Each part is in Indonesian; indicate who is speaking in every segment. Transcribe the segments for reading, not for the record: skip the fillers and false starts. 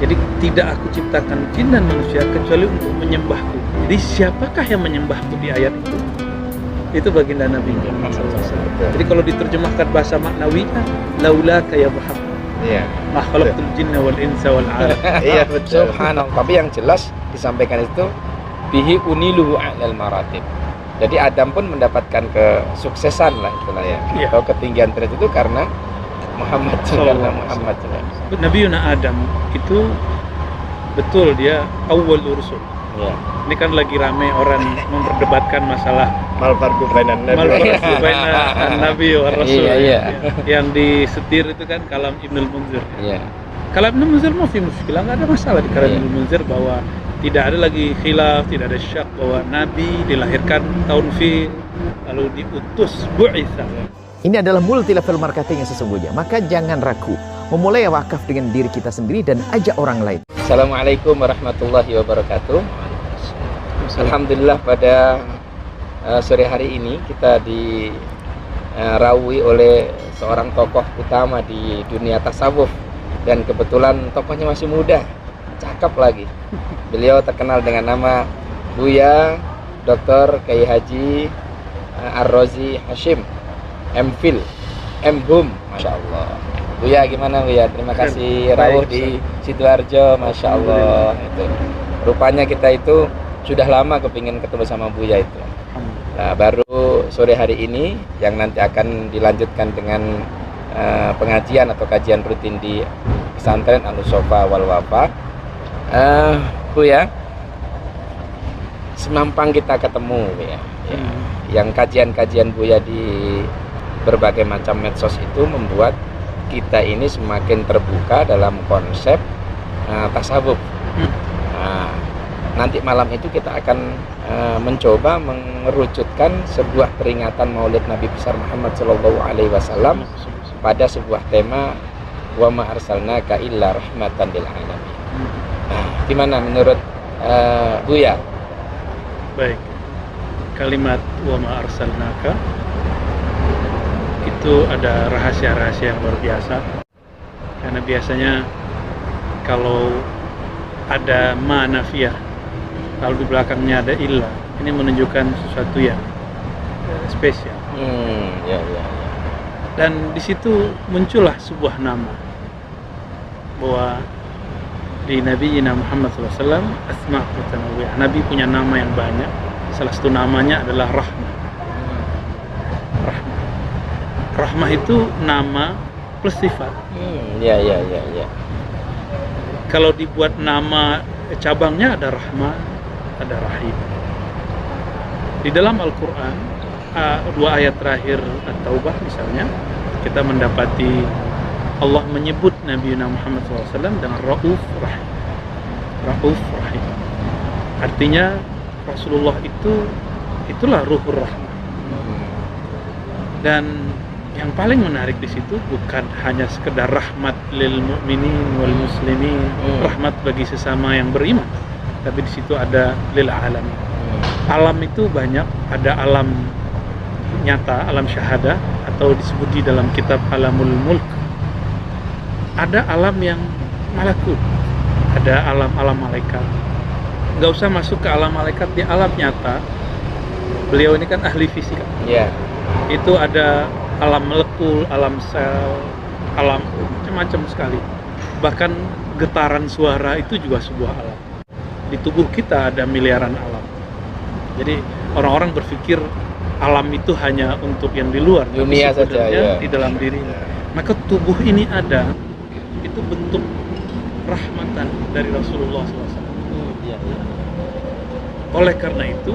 Speaker 1: Jadi tidak aku ciptakan jin dan manusia kecuali untuk menyembahku. Jadi siapakah yang menyembahku di ayat itu? Itu baginda Nabi Muhammad SAW. Jadi kalau diterjemahkan bahasa maknawinya, laulaka ya Muhammad.
Speaker 2: Iya.
Speaker 1: Ma khalaqtul jinna wal insa wal alam.
Speaker 2: Iya betul. Subhanallah. Tapi yang jelas disampaikan itu bihi uniluhu a'lal maratib. Jadi Adam pun mendapatkan kesuksesan lah istilahnya.
Speaker 1: Iya.
Speaker 2: Atau ketinggian derajat itu karena Muhammad sallallahu Muhammad.
Speaker 1: Nabi Yuna Adam itu betul dia awwalur rusul.
Speaker 2: Iya.
Speaker 1: Ini kan lagi rame orang memperdebatkan masalah
Speaker 2: Mal farqu bainan nabi.
Speaker 1: Nabi wa Rasul.
Speaker 2: Iya.
Speaker 1: Yang disetir itu kan kalam Ibnul Munzir.
Speaker 2: Iya.
Speaker 1: Kalam Ibnul Munzir mau fi muskilah, nggak ada masalah di kalam
Speaker 2: Iya.
Speaker 1: Ibnul Munzir bahwa tidak ada lagi khilaf, tidak ada syak bahwa Nabi dilahirkan tahun Fil lalu diutus bu'itsa.
Speaker 3: Ini adalah multi level marketing yang sesungguhnya. Maka jangan ragu memulai wakaf dengan diri kita sendiri dan ajak orang lain.
Speaker 2: Assalamualaikum warahmatullahi wabarakatuh. Alhamdulillah pada sore hari ini kita diraui oleh seorang tokoh utama di dunia tasawuf, dan kebetulan tokohnya masih muda, cakep lagi. Beliau terkenal dengan nama Buya Dr. Kiai Haji Ar-Razi Hashim MPhil M.Hum. Masya Allah. Buya gimana Buya? Terima kasih rawuh di Sidoarjo. Masya Allah. Itu rupanya kita itu sudah lama kepingin ketemu sama Buya itu. Nah, baru sore hari ini yang nanti akan dilanjutkan dengan pengajian atau kajian rutin di pesantren Al-Sofa wal Wafa. Buya, semampang kita ketemu ya. Yang kajian-kajian Buya di berbagai macam medsos itu membuat kita ini semakin terbuka dalam konsep tasawuf. Nah, nanti malam itu kita akan mencoba mengerucutkan sebuah peringatan Maulid Nabi besar Muhammad SAW pada sebuah tema wa ma arsalnaka illa rahmatan lil alamin. Nah, gimana menurut Buya?
Speaker 1: Baik. Kalimat wa ma arsalnaka itu ada rahasia-rahasia yang luar biasa, karena biasanya kalau ada ma nafiyah, kalau di belakangnya ada illa, ini menunjukkan sesuatu yang spesial.
Speaker 2: Ya.
Speaker 1: Dan di situ muncullah sebuah nama bahwa di Nabi Muhammad SAW asma' mutanawwi'ah. Nabi punya nama yang banyak. Salah satu namanya adalah Rahmah. Rahmah itu nama plus sifat.
Speaker 2: Ya.
Speaker 1: Kalau dibuat nama cabangnya ada Rahman, ada Rahim. Di dalam Al-Quran, dua ayat terakhir At-Taubah misalnya, kita mendapati Allah menyebut Nabi Muhammad SAW dengan Rauf Rahim. Rauf Rahim. Artinya Rasulullah itulah ruhur rahmah. Dan yang paling menarik di situ bukan hanya sekedar rahmat lil mu'minin wal muslimin, rahmat bagi sesama yang beriman, tapi di situ ada lil alamin. Alam itu banyak, ada alam nyata, alam syahadah, atau disebut di dalam kitab Alamul Mulk. Ada alam yang malakut, ada alam-alam malaikat. Nggak usah masuk ke alam malaikat, di alam nyata. Beliau ini kan ahli fisika.
Speaker 2: Iya.
Speaker 1: Itu ada alam molekul, alam sel, alam macam-macam sekali. Bahkan getaran suara itu juga sebuah alam. Di tubuh kita ada miliaran alam. Jadi orang-orang berpikir alam itu hanya untuk yang di luar,
Speaker 2: dunia
Speaker 1: tapi
Speaker 2: saja ya.
Speaker 1: Di dalam diri. Maka tubuh ini ada, itu bentuk rahmatan dari Rasulullah SAW.
Speaker 2: Iya.
Speaker 1: Oleh karena itu,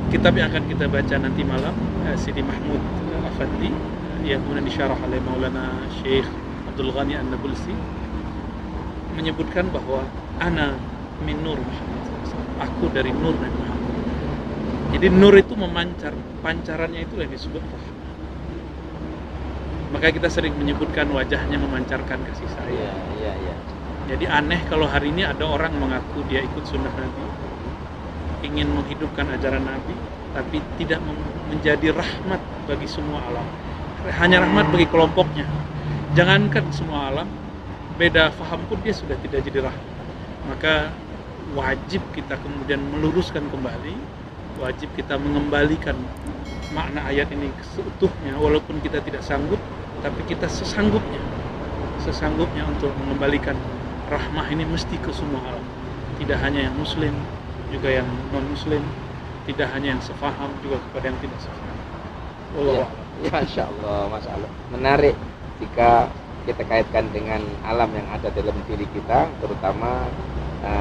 Speaker 1: kitab yang akan kita baca nanti malam, Sidi Mahmud Afandi, yang kemudian disyarah oleh Maulana Syekh Abdul Ghani An-Nabulsi, menyebutkan bahwa ana min nur Muhammad SAW. Aku dari nur Nabi Muhammad. Jadi nur itu memancar, pancarannya itu yang disebut rahmat. Maka kita sering menyebutkan wajahnya memancarkan kasih sayang.
Speaker 2: Iya.
Speaker 1: Jadi aneh kalau hari ini ada orang mengaku dia ikut sunnah Nabi, ingin menghidupkan ajaran Nabi, tapi tidak menjadi rahmat bagi semua alam. Hanya rahmat bagi kelompoknya. Jangankan semua alam, beda faham pun dia sudah tidak jadi rahmat. Maka wajib kita kemudian meluruskan kembali, wajib kita mengembalikan makna ayat ini seutuhnya, walaupun kita tidak sanggup, tapi kita sesanggupnya untuk mengembalikan rahmah ini mesti ke semua alam, tidak hanya yang muslim, juga yang non muslim, tidak hanya yang sefaham, juga kepada yang tidak sefaham.
Speaker 2: Ya, Masya Allah, Masya Allah. Menarik jika kita kaitkan dengan alam yang ada dalam diri kita, terutama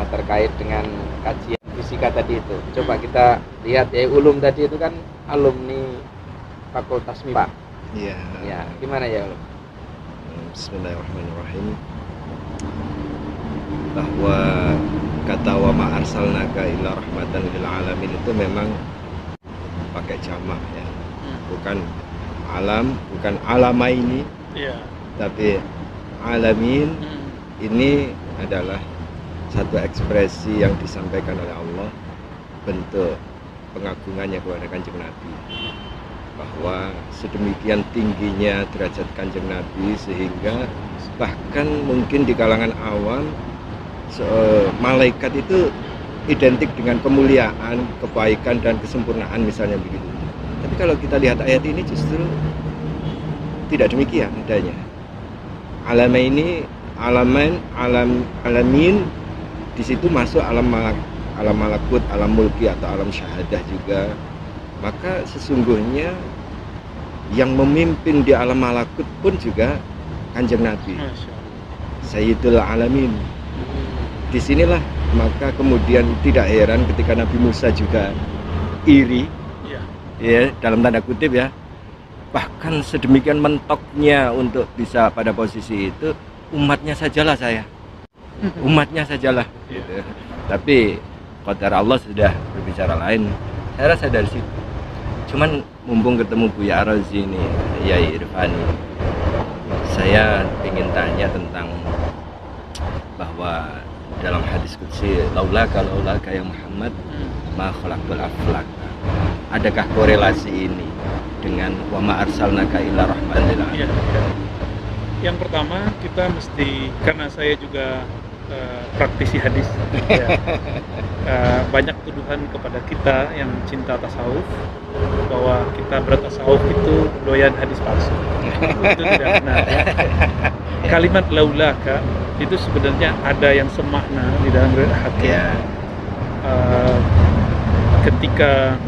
Speaker 2: terkait dengan kajian fisika tadi itu. Coba kita lihat ya, ulum tadi itu kan alumni Fakultas MIPA.
Speaker 4: Iya.
Speaker 2: Ya, gimana ya, Ulum?
Speaker 4: Bismillahirrahmanirrahim. Bahwa kata wa ma arsalnaka illa rahmatan lil alamin itu memang pakai jamak ya. Bukan alam, bukan alamaini, tapi alamin. Ini adalah satu ekspresi yang disampaikan oleh Allah, bentuk pengagungannya kepada Kanjeng Nabi, bahwa sedemikian tingginya derajat Kanjeng Nabi sehingga bahkan mungkin di kalangan awam malaikat itu identik dengan kemuliaan, kebaikan dan kesempurnaan misalnya begitu. Tapi kalau kita lihat ayat ini justru tidak demikian adanya. Alamaini, alamin di situ masuk alam malakut, alam mulki atau alam syahadah juga. Maka sesungguhnya yang memimpin di alam malakut pun juga Kanjeng Nabi, Sayyidul Alamin. Disinilah maka kemudian tidak heran ketika Nabi Musa juga iri, ya dalam tanda kutip ya, bahkan sedemikian mentoknya untuk bisa pada posisi itu, umatnya sajalah saya, umatnya sajalah. Gitu. Tapi qadar Allah sudah berbicara lain. Saya rasa dari situ. Cuman mumpung ketemu Buya Ar-Razi ini, Yai Irfani, saya ingin tanya tentang bahwa dalam hadis qudsi laulaka ya Muhammad ma khalaqtul aflak. Adakah korelasi ini dengan wa ma arsalnaka illa rahmatan lil alamin?
Speaker 1: Yang pertama kita mesti, karena saya juga praktisi hadis ya, banyak tuduhan kepada kita yang cinta tasawuf bahwa kita bertasawuf itu doyan hadis palsu. Itu tidak benar ya. Kalimat laulaka itu sebenarnya ada yang semakna di dalam riwayat Hakim. Ketika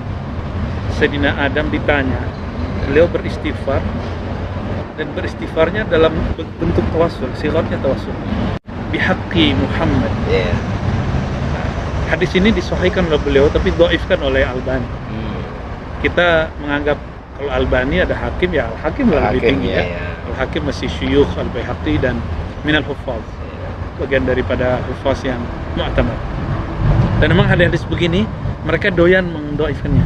Speaker 1: Sayyidina Adam ditanya, beliau beristighfar, dan beristighfarnya dalam bentuk tawassul, sigatnya tawassul, bihaqqi Muhammad. Hadis ini disahihkan oleh beliau tapi dhaifkan oleh Albani. Kita menganggap kalau Albani ada Hakim, ya Al-Hakim lebih tinggi ya. Al-Hakim masih syuyukh Al-Baihaqi dan minal huffaz, bagian daripada huffaz yang mu'tamad. Dan memang hadis begini mereka doyan mendhaifkannya.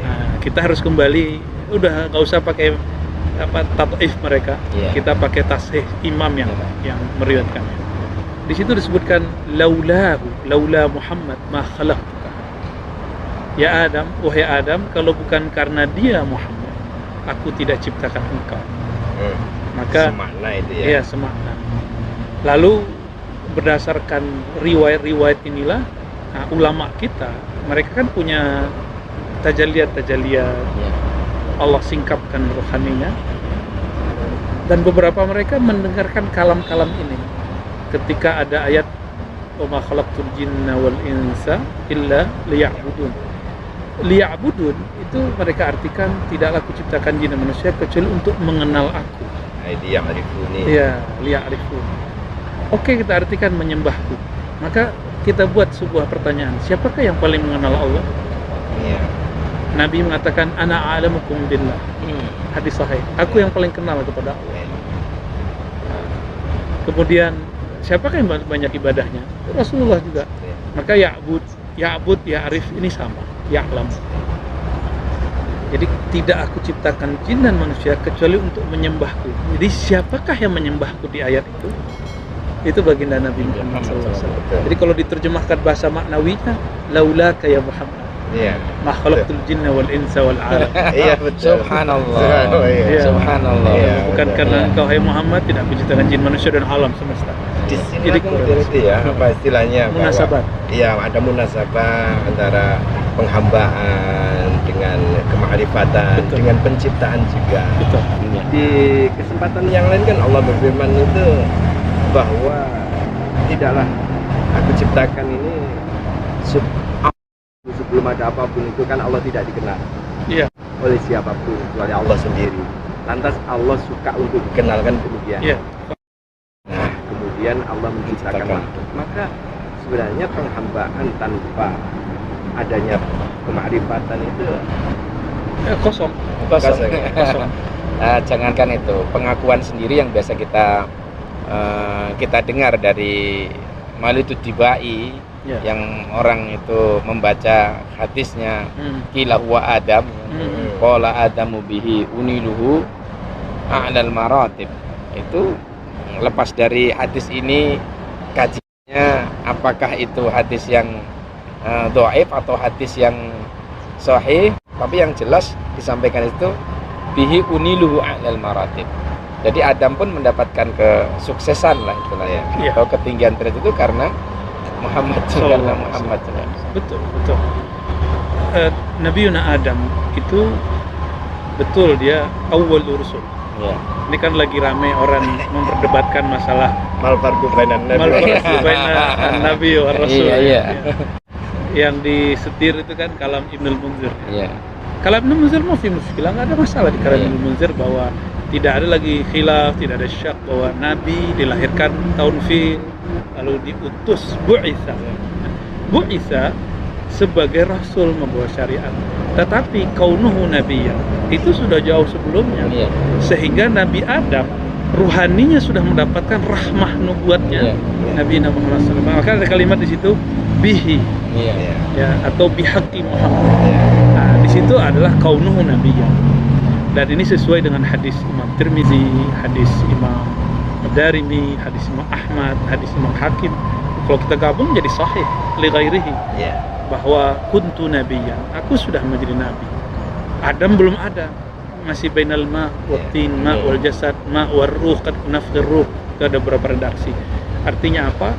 Speaker 1: Nah, kita harus kembali, udah nggak usah pakai tad'if mereka, kita pakai tasihih imam yang meriwayatkannya. Di situ disebutkan laula Muhammad ma khalaqtuka. Ya Adam, wahai Adam, kalau bukan karena dia Muhammad, aku tidak ciptakan engkau. Maka
Speaker 4: semakna itu ya.
Speaker 1: Iya, semakna. Lalu berdasarkan riwayat-riwayat inilah, ulama kita, mereka kan punya tajaliyat Allah singkapkan rohaninya, dan beberapa mereka mendengarkan kalam-kalam ini ketika ada ayat wa ma khalaqtul jinna wal insa illa liya'budun. Liya'budun itu mereka artikan tidaklah kuciptakan jin dan manusia kecuali untuk mengenal aku.
Speaker 4: Ini yang arifuni.
Speaker 1: Iya, liya'rifun. Oke, kita artikan menyembahku. Maka kita buat sebuah pertanyaan, siapakah yang paling mengenal Allah? Nabi mengatakan ana a'lamukum billah. Hadis sahih. Aku yang paling kenal kepada Allah. Kemudian siapakah yang banyak ibadahnya? Rasulullah juga. Maka ya'bud, ya'rif ini sama, ya'lam. Jadi tidak aku ciptakan jin dan manusia kecuali untuk menyembahku. Jadi siapakah yang menyembahku di ayat itu? Itu baginda Nabi Muhammad SAW. Jadi kalau diterjemahkan bahasa maknawinya, laulaka ya Muhammad. Ma khalaqtul jinna wal insa wal alam.
Speaker 4: Iya betul.
Speaker 2: Subhanallah. Subhanallah.
Speaker 1: Bukan karena engkau hai Muhammad tidak menciptakan jin, manusia dan alam semesta.
Speaker 4: disinilah kan berarti ya apa istilahnya bahwa
Speaker 1: Munasabat.
Speaker 4: iya ada munasabah antara penghambaan dengan kemakrifatan,
Speaker 1: Betul.
Speaker 4: dengan penciptaan juga.
Speaker 1: Betul.
Speaker 4: Di kesempatan yang lain kan Allah berfirman itu bahwa tidaklah aku ciptakan ini sebelum ada apapun itu kan Allah tidak dikenal
Speaker 1: Iya.
Speaker 4: oleh siapapun kecuali Allah sendiri. Lantas Allah suka untuk dikenalkan demikian.
Speaker 1: Iya.
Speaker 4: Nah, kemudian Allah menciptakan makhluk. Maka sebenarnya penghambaan tanpa adanya kemakrifatan itu
Speaker 1: Kosong.
Speaker 2: Kosong.
Speaker 1: Kosong.
Speaker 2: Jangankan itu, pengakuan sendiri yang biasa kita dengar dari Maulidud Dibai,
Speaker 1: Ya.
Speaker 2: yang orang itu membaca hadisnya qila huwa Adam,
Speaker 1: Hmm.
Speaker 2: qala Adamu bihi uniluhu a'lal maratib. Itu lepas dari hadis ini kajiannya apakah itu hadis yang dhaif atau hadis yang sahih, tapi yang jelas disampaikan itu bihi uniluhu a'lal maratib. Jadi Adam pun mendapatkan kesuksesan lah istilahnya,
Speaker 1: Iya.
Speaker 2: atau ketinggian derajat itu karena Muhammad, karena Muhammad.
Speaker 1: Betul, betul. Nabi Yuna Adam itu betul dia awal rusul.
Speaker 2: Ya.
Speaker 1: Ini kan lagi rame orang memperdebatkan masalah
Speaker 4: malfarqu bainan nabi.
Speaker 1: Nabi wa Rasul.
Speaker 2: Iya, iya.
Speaker 1: Yang disetir itu kan kalam Ibnul Munzir.
Speaker 2: Iya.
Speaker 1: Kalam Ibnul Munzir mau fi muskilah, nggak ada masalah di kalam
Speaker 2: Iya.
Speaker 1: Ibnul Munzir bahwa tidak ada lagi khilaf, tidak ada syak bahwa Nabi dilahirkan tahun fil, lalu diutus bu'itsa sebagai rasul membawa syariat. Tetapi kaunuhu nabiyyan itu sudah jauh sebelumnya.
Speaker 2: Iya.
Speaker 1: Sehingga Nabi Adam ruhaninya sudah mendapatkan rahmah nubuatnya
Speaker 2: Iya.
Speaker 1: Nabi Muhammad SAW. Maka ada kalimat di situ bihi,
Speaker 2: Iya.
Speaker 1: ya, atau bihaqi Muhammad. Nah, di situ adalah kaunuhu nabiyyan. Dan ini sesuai dengan hadis Imam Tirmizi, hadis Imam Darimi, hadis Imam Ahmad, hadis Imam Hakim. Kalau kita gabung jadi sahih li ghairihi,
Speaker 4: Ya.
Speaker 1: bahwa kuntu nabiyyan, aku sudah menjadi nabi. Adam belum ada, masih bainal ma wa tin, ma wal jasad, ma war ruh, kad nafkhir ruh. Itu ada beberapa redaksi. Artinya apa?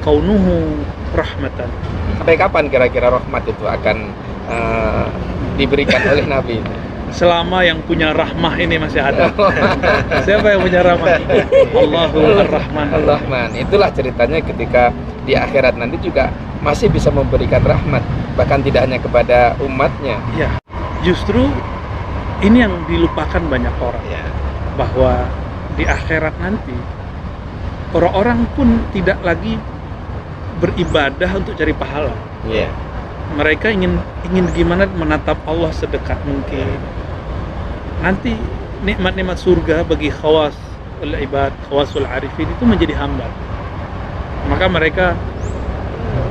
Speaker 1: Kaunuhu rahmatan.
Speaker 2: Sampai kapan kira-kira rahmat itu akan diberikan oleh Nabi?
Speaker 1: Selama yang punya rahmah ini masih ada. Siapa yang punya rahmah? Allahu Ar-Rahman.
Speaker 2: Ar-Rahman. Itulah ceritanya ketika di akhirat nanti juga masih bisa memberikan rahmat, bahkan tidak hanya kepada umatnya.
Speaker 1: Ya, justru ini yang dilupakan banyak orang,
Speaker 4: Ya.
Speaker 1: bahwa di akhirat nanti orang-orang pun tidak lagi beribadah untuk cari pahala.
Speaker 4: Ya.
Speaker 1: Mereka ingin gimana menatap Allah sedekat mungkin. Nanti nikmat-nikmat surga bagi khawasul ibad, khawasul arifin itu menjadi hambar. Maka mereka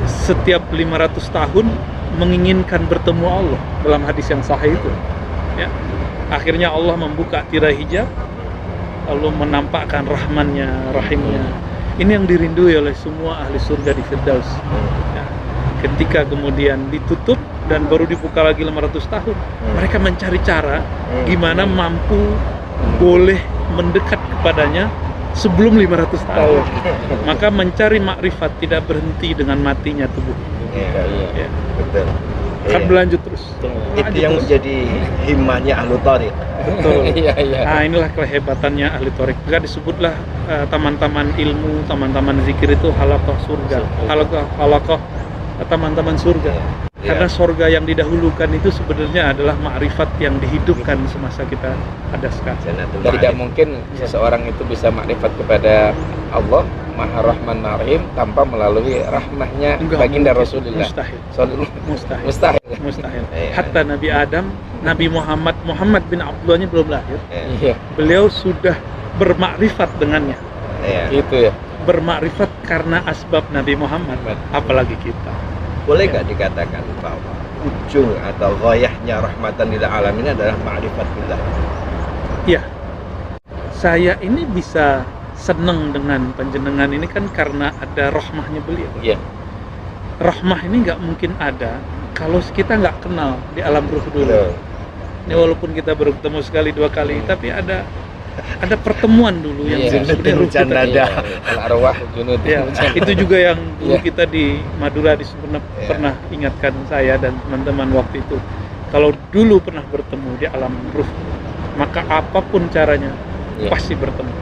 Speaker 1: setiap 500 tahun menginginkan bertemu Allah dalam hadis yang sahih itu. Ya. Akhirnya Allah membuka tirai hijab, lalu menampakkan rahmannya, rahimnya. Ini yang dirindui oleh semua ahli surga di Firdaus. Ya. Ketika kemudian ditutup dan baru dibuka lagi 500 tahun, mereka mencari cara gimana mampu boleh mendekat kepadanya sebelum 500 tahun. Maka mencari makrifat tidak berhenti dengan matinya tubuh.
Speaker 4: Ya.
Speaker 1: Ya.
Speaker 4: Betul.
Speaker 1: Akan
Speaker 4: Iya.
Speaker 1: berlanjut terus.
Speaker 4: Itu
Speaker 1: Lanjut
Speaker 4: yang
Speaker 1: terus.
Speaker 4: menjadi himmahnya ahlu thariq.
Speaker 1: Betul.
Speaker 2: Iya, iya.
Speaker 1: Nah, inilah kehebatannya ahli tarekat. Maka disebutlah taman-taman ilmu, taman-taman zikir itu halaqah surga. Halaqah taman-taman surga.
Speaker 4: Ya.
Speaker 1: Karena surga yang didahulukan itu sebenarnya adalah ma'rifat yang dihidupkan semasa kita ada sekarang.
Speaker 4: Jannatul
Speaker 2: Dan tidak
Speaker 4: Ma'arif.
Speaker 2: mungkin seseorang itu bisa makrifat kepada Allah Maha Rahman Maha Rahim tanpa melalui rahmahnya
Speaker 1: Enggak
Speaker 2: baginda
Speaker 1: mungkin.
Speaker 2: Rasulullah.
Speaker 1: Mustahil.
Speaker 2: Sallallahu-
Speaker 1: Mustahil.
Speaker 2: Mustahil.
Speaker 1: Mustahil.
Speaker 4: Iya.
Speaker 1: Hatta Nabi Adam, Nabi Muhammad bin Abdullah ini belum lahir.
Speaker 4: Ya.
Speaker 2: Iya,
Speaker 1: Beliau sudah bermakrifat dengannya.
Speaker 4: Ya.
Speaker 2: itu ya.
Speaker 1: Bermakrifat karena asbab Nabi Muhammad. Apalagi kita.
Speaker 4: Boleh nggak dikatakan bahwa ujung atau ghayahnya rahmatan lil alamin adalah ma'rifat billah?
Speaker 1: Iya. Saya ini bisa seneng dengan panjenengan ini kan karena ada rahmahnya beliau.
Speaker 2: Iya.
Speaker 1: Rahmah ini nggak mungkin ada kalau kita nggak kenal di alam ruh dulu.
Speaker 4: Betul.
Speaker 1: Ini walaupun kita baru ketemu sekali dua kali, tapi ada ada pertemuan dulu yang
Speaker 2: Iya.
Speaker 1: sebenarnya ruh kita.
Speaker 3: Nada.
Speaker 2: Al-arwah junud.
Speaker 1: Ya, itu juga yang dulu
Speaker 2: Iya.
Speaker 1: kita di Madura pernah ingatkan saya dan teman-teman waktu itu. Kalau dulu pernah bertemu di alam ruh, maka apapun caranya
Speaker 2: Iya.
Speaker 1: pasti bertemu.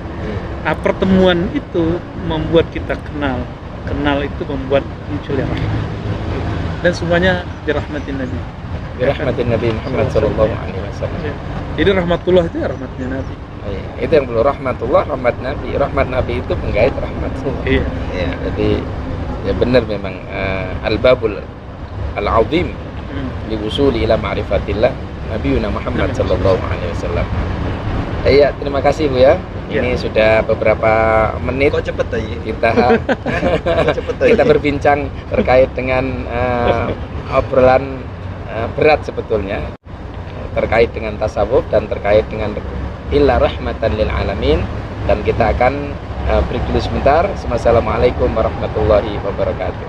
Speaker 1: Nah, pertemuan itu membuat kita kenal. Kenal itu membuat munculnya rahmat. Dan semuanya dirahmatin Nabi.
Speaker 2: Birahmatin Nabi Muhammad sallallahu alaihi wasallam.
Speaker 1: Ya. Jadi rahmatullah itu ya rahmatnya Nabi.
Speaker 2: Iya, itu yang perlu rahmatullah, rahmat Nabi. Rahmat Nabi itu penggait rahmatullah.
Speaker 1: Iya.
Speaker 2: Ya, jadi ya benar memang al-babul al-azim li wusuli ila ma'rifatillah Nabiuna Muhammad sallallahu alaihi wasallam. Iya, terima kasih Bu ya. Ini sudah beberapa menit
Speaker 4: Kok cepet aja?
Speaker 2: kita
Speaker 4: Cepet aja.
Speaker 2: kita berbincang terkait dengan obrolan berat sebetulnya terkait dengan tasawuf dan terkait dengan illa rahmatan lil alamin, dan kita akan break dulu sebentar. Wassalamualaikum warahmatullahi wabarakatuh.